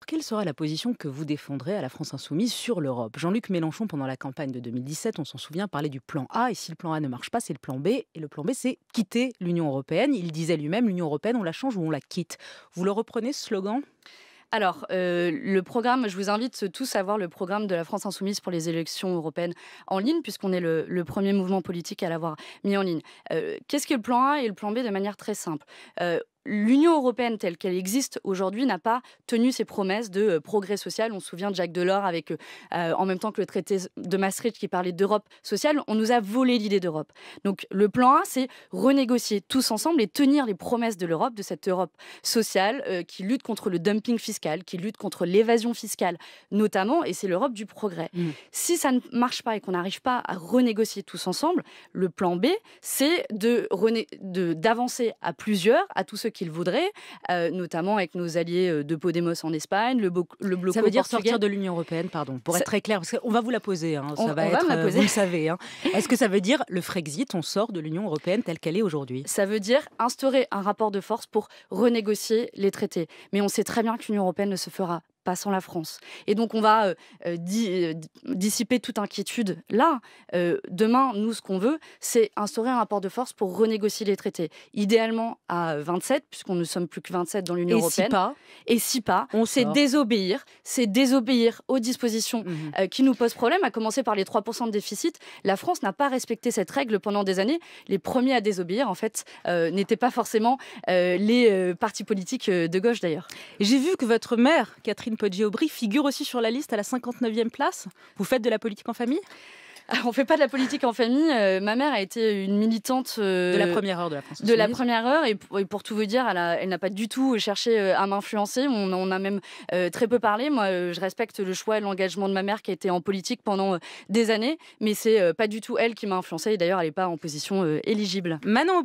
Quelle sera la position que vous défendrez à la France insoumise sur l'Europe? Jean-Luc Mélenchon, pendant la campagne de 2017, on s'en souvient, parlait du plan A, et si le plan A ne marche pas, c'est le plan B. Et le plan B, c'est quitter l'Union européenne. Il disait lui-même, l'Union européenne, on la change ou on la quitte. Vous le reprenez, ce slogan? Alors, le programme, je vous invite tous à voir le programme de la France insoumise pour les élections européennes en ligne, puisqu'on est le 1er mouvement politique à l'avoir mis en ligne. Qu'est-ce que le plan A et le plan B de manière très simple? L'Union européenne telle qu'elle existe aujourd'hui n'a pas tenu ses promesses de progrès social. On se souvient de Jacques Delors avec, en même temps que le traité de Maastricht qui parlait d'Europe sociale, on nous a volé l'idée d'Europe. Donc le plan A, c'est renégocier tous ensemble et tenir les promesses de l'Europe, de cette Europe sociale qui lutte contre le dumping fiscal, qui lutte contre l'évasion fiscale notamment, et c'est l'Europe du progrès. Mm. Si ça ne marche pas et qu'on n'arrive pas à renégocier tous ensemble, le plan B, c'est d'avancer à plusieurs, à tous ceux qu'ils voudraient, notamment avec nos alliés de Podemos en Espagne, le bloc Ça veut dire portugais. sortir de l'Union européenne, pardon, pour être très clair, parce qu'on va vous la poser, hein, ça va On va être, me la poser. vous le savez. Hein. Est-ce que ça veut dire le Frexit, on sort de l'Union européenne telle qu'elle est aujourd'hui? Ça veut dire instaurer un rapport de force pour renégocier les traités. Mais on sait très bien que l'Union européenne ne se fera pas sans la France. Et donc on va dissiper toute inquiétude là. Demain, nous, ce qu'on veut, c'est instaurer un rapport de force pour renégocier les traités. Idéalement à 27, puisqu'on ne sommes plus que 27 dans l'Union Et si européenne. pas, Et si pas, on c'est sort. désobéir aux dispositions Mhm. qui nous posent problème, à commencer par les 3% de déficit. La France n'a pas respecté cette règle pendant des années. Les premiers à désobéir, en fait, n'étaient pas forcément les partis politiques de gauche, d'ailleurs. J'ai vu que votre mère, Catherine Poggi-Aubry, figure aussi sur la liste à la 59e place. Vous faites de la politique en famille? On ne fait pas de la politique en famille. Ma mère a été une militante De la première heure de la France de la insoumise. première heure. Et pour tout vous dire, elle n'a pas du tout cherché à m'influencer. On a même très peu parlé. Moi, je respecte le choix et l'engagement de ma mère qui a été en politique pendant des années. Mais c'est pas du tout elle qui m'a influencée. Et d'ailleurs, elle n'est pas en position éligible. Manon